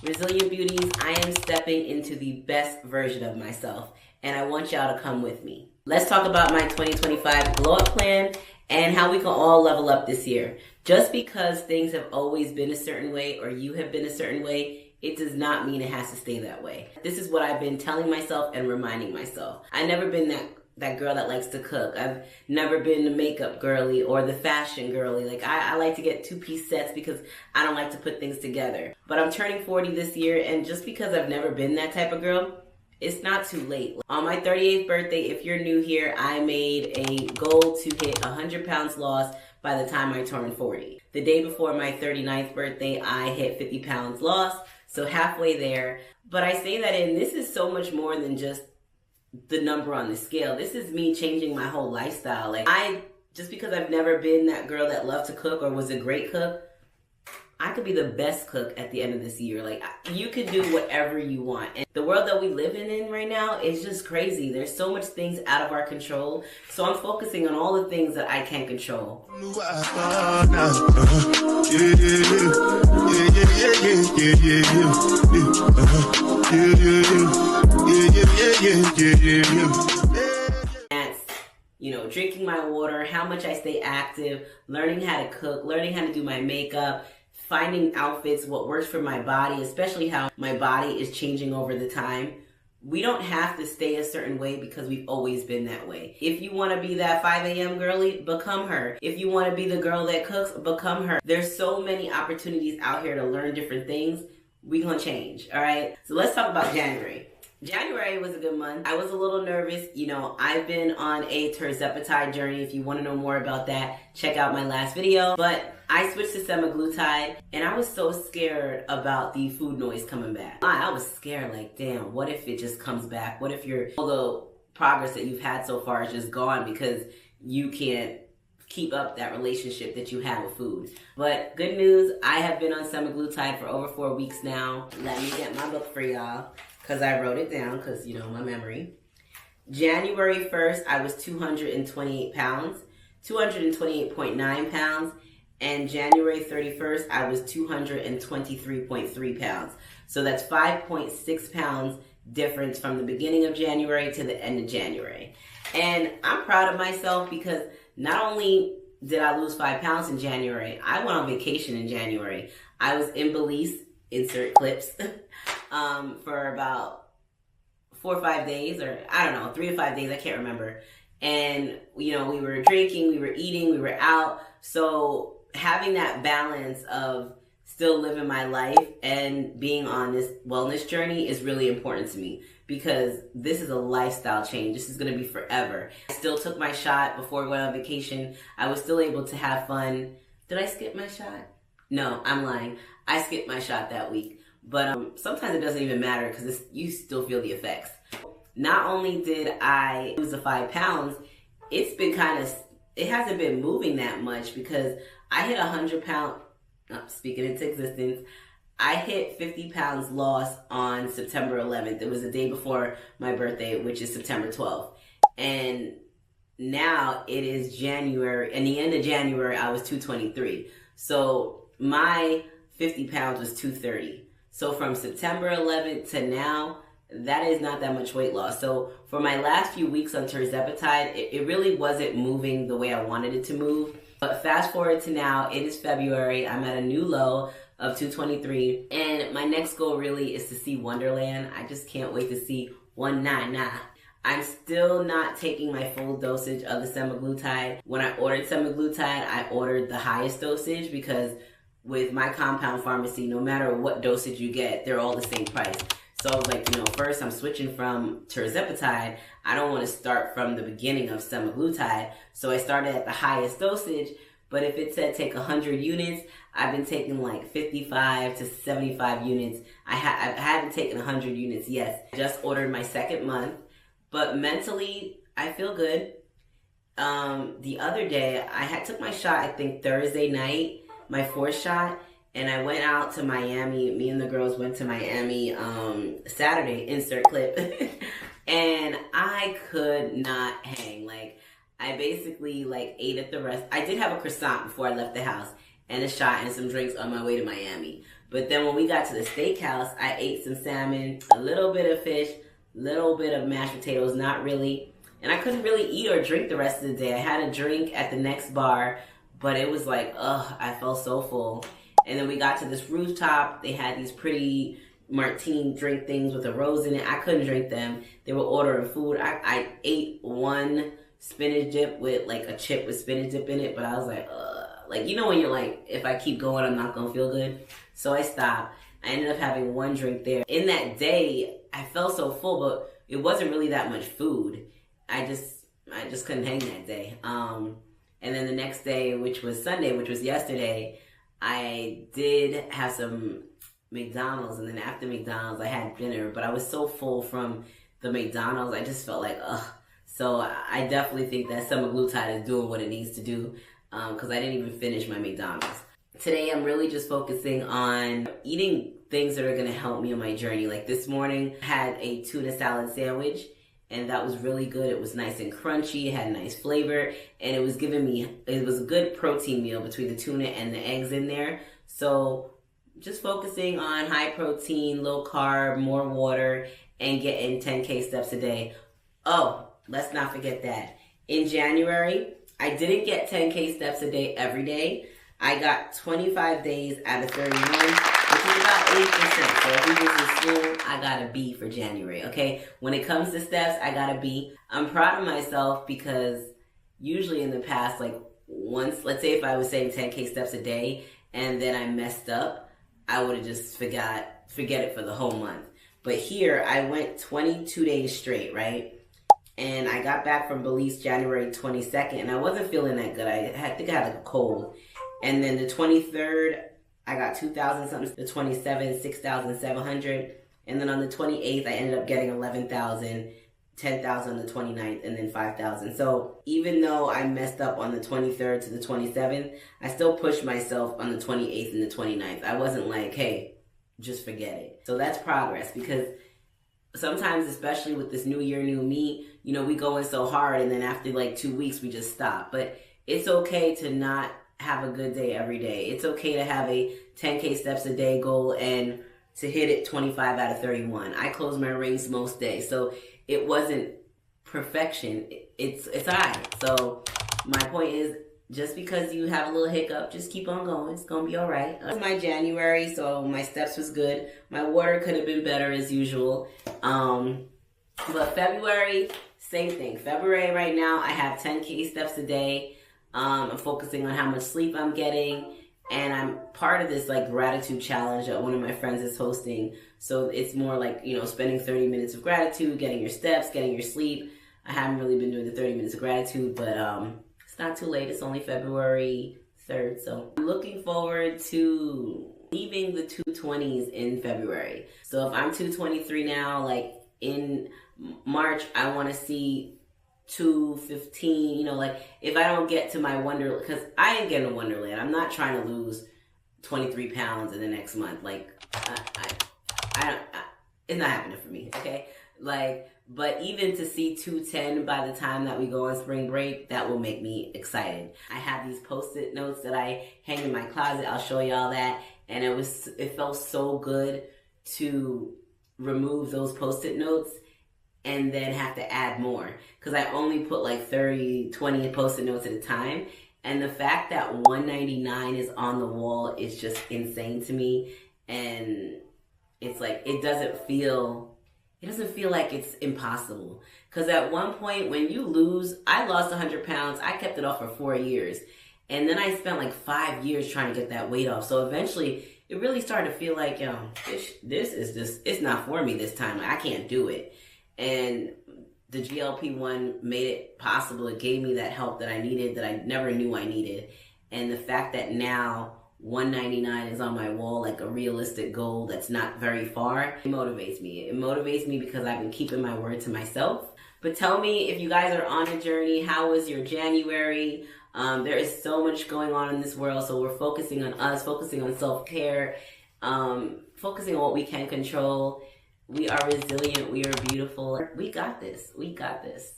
Resilient Beauties, I am stepping into the best version of myself, and I want y'all to come with me. Let's talk about my 2025 Glow Up Plan and how we can all level up this year. Just because things have always been a certain way or you have been a certain way, it does not mean it has to stay that way. This is what I've been telling myself and reminding myself. I've never been that girl that likes to cook. I've never been the makeup girly or the fashion girly. Like I like to get two-piece sets because I don't like to put things together. But I'm turning 40 this year, and just because I've never been that type of girl, it's not too late. On my 38th birthday, if you're new here, I made a goal to hit 100 pounds lost by the time I turned 40. The day before my 39th birthday, I hit 50 pounds lost, so halfway there. But I say that in, this is so much more than just the number on the scale. This is me changing my whole lifestyle. Like just because I've never been that girl that loved to cook or was a great cook, I could be the best cook at the end of this year. Like, you can do whatever you want. And the world that we live in right now is just crazy. There's so much things out of our control. So I'm focusing on all the things that I can control. That's, drinking my water, how much I stay active, learning how to cook, learning how to do my makeup, finding outfits, what works for my body, especially how my body is changing over the time. We don't have to stay a certain way because we've always been that way. If you want to be that 5 a.m. girly, become her. If you want to be the girl that cooks, become her. There's so many opportunities out here to learn different things. We're going to change, all right? So let's talk about January. January was a good month. I was a little nervous. I've been on a terzepatide journey. If you want to know more about that, check out my last video. But I switched to semaglutide, and I was so scared about the food noise coming back. I was scared, like, damn, what if it just comes back? What if all the progress that you've had so far is just gone because you can't keep up that relationship that you have with food? But good news, I have been on semaglutide for over 4 weeks now. Let me get my book for y'all, because I wrote it down, because, my memory. January 1st, I was 228 pounds, 228.9 pounds, and January 31st, I was 223.3 pounds. So that's 5.6 pounds difference from the beginning of January to the end of January. And I'm proud of myself because not only did I lose 5 pounds in January, I went on vacation in January. I was in Belize, insert clips, for about 4 or 5 days, or I don't know, 3 to 5 days, I can't remember. And, we were drinking, we were eating, we were out. So having that balance of still living my life and being on this wellness journey is really important to me, because this is a lifestyle change. This is going to be forever. I still took my shot before we went on vacation. I was still able to have fun. Did I skip my shot? No, I'm lying. I skipped my shot that week. But sometimes it doesn't even matter because you still feel the effects. Not only did I lose the 5 pounds, it hasn't been moving that much, because I hit 100 pounds, speaking into existence, I hit 50 pounds lost on September 11th. It was the day before my birthday, which is September 12th. And now it is January, and the end of January, I was 223. So my 50 pounds was 230. So from September 11th to now, that is not that much weight loss. So for my last few weeks on terzepatide, it really wasn't moving the way I wanted it to move. But fast forward to now, it is February. I'm at a new low of 223. And my next goal really is to see Wonderland. I just can't wait to see 199. I'm still not taking my full dosage of the semaglutide. When I ordered semaglutide, I ordered the highest dosage, because with my compound pharmacy, no matter what dosage you get, they're all the same price. So I was like, first I'm switching from terzepatide. I don't want to start from the beginning of semaglutide. So I started at the highest dosage. But if it said take 100 units, I've been taking like 55 to 75 units. I haven't taken 100 units yet. I just ordered my second month. But mentally, I feel good. The other day, took my shot, I think Thursday night, my 4th shot, and I went out to Miami. Me and the girls went to Miami Saturday, insert clip, and I could not hang. Like, I basically ate at the rest. I did have a croissant before I left the house, and a shot and some drinks on my way to Miami. But then when we got to the steakhouse, I ate some salmon, a little bit of fish, little bit of mashed potatoes, not really. And I couldn't really eat or drink the rest of the day. I had a drink at the next bar, but it was like, ugh, I felt so full. And then we got to this rooftop. They had these pretty martini drink things with a rose in it. I couldn't drink them. They were ordering food. I ate one spinach dip with like a chip with spinach dip in it, but I was like, ugh. Like, you know when you're like, if I keep going, I'm not going to feel good? So I stopped. I ended up having one drink there. In that day, I felt so full, but it wasn't really that much food. I just couldn't hang that day. And then the next day, which was Sunday, which was yesterday, I did have some McDonald's, and then after McDonald's, I had dinner, but I was so full from the McDonald's, I just felt like, ugh. So I definitely think that semaglutide is doing what it needs to do, because I didn't even finish my McDonald's. Today, I'm really just focusing on eating things that are going to help me on my journey. Like this morning, I had a tuna salad sandwich, and that was really good. It was nice and crunchy. It had a nice flavor, and it was a good protein meal between the tuna and the eggs in there. So just focusing on high protein, low carb, more water, and getting 10K steps a day. Oh, let's not forget that. In January, I didn't get 10K steps a day every day. I got 25 days out of 31, which is about 8%. So if we just assume I got a B for January, okay? When it comes to steps, I got a B. I'm proud of myself because usually in the past, like once, let's say if I was saying 10K steps a day and then I messed up, I would have just forget it for the whole month. But here, I went 22 days straight, right? And I got back from Belize January 22nd, and I wasn't feeling that good. I think I had like a cold. And then the 23rd, I got 2,000 something. The 27th, 6,700. And then on the 28th, I ended up getting 11,000, 10,000 on the 29th, and then 5,000. So even though I messed up on the 23rd to the 27th, I still pushed myself on the 28th and the 29th. I wasn't like, hey, just forget it. So that's progress, because sometimes, especially with this new year, new me, you know, we go in so hard, and then after like 2 weeks, we just stop. But it's okay to not have a good day every day. It's okay to have a 10K steps a day goal and to hit it 25 out of 31. I close my rings most days, so it wasn't perfection. It's all right. So my point is, just because you have a little hiccup, just keep on going. It's gonna be all right. It was my January, so my steps was good. My water could have been better as usual. But February, same thing. February right now, I have 10K steps a day. I'm focusing on how much sleep I'm getting, and I'm part of this like gratitude challenge that one of my friends is hosting. So it's more like, you know, spending 30 minutes of gratitude, getting your steps, getting your sleep. I haven't really been doing the 30 minutes of gratitude, but it's not too late. It's only February 3rd. So I'm looking forward to leaving the 220s in February. So if I'm 223 now, like in March, I want to see 215, you know, like if I don't get to my Wonderland, because I ain't getting a Wonderland. I'm not trying to lose 23 pounds in the next month. Like, it's not happening for me, okay? Like, but even to see 210 by the time that we go on spring break, that will make me excited. I have these Post-it notes that I hang in my closet. I'll show y'all that. And it felt so good to remove those Post-it notes and then have to add more, because I only put like 30, 20 Post-it notes at a time. And the fact that 199 is on the wall is just insane to me. And it's like, it doesn't feel like it's impossible. Because at one point when you lose, I lost 100 pounds. I kept it off for 4 years. And then I spent like 5 years trying to get that weight off. So eventually it really started to feel like, yo, this is just, it's not for me this time. Like, I can't do it. And the GLP-1 made it possible. It gave me that help that I needed, that I never knew I needed. And the fact that now 199 is on my wall, like a realistic goal that's not very far, it motivates me. It motivates me because I've been keeping my word to myself. But tell me, if you guys are on a journey, how was your January? There is so much going on in this world, so we're focusing on us, focusing on self-care, focusing on what we can control. We are resilient. We are beautiful. We got this. We got this.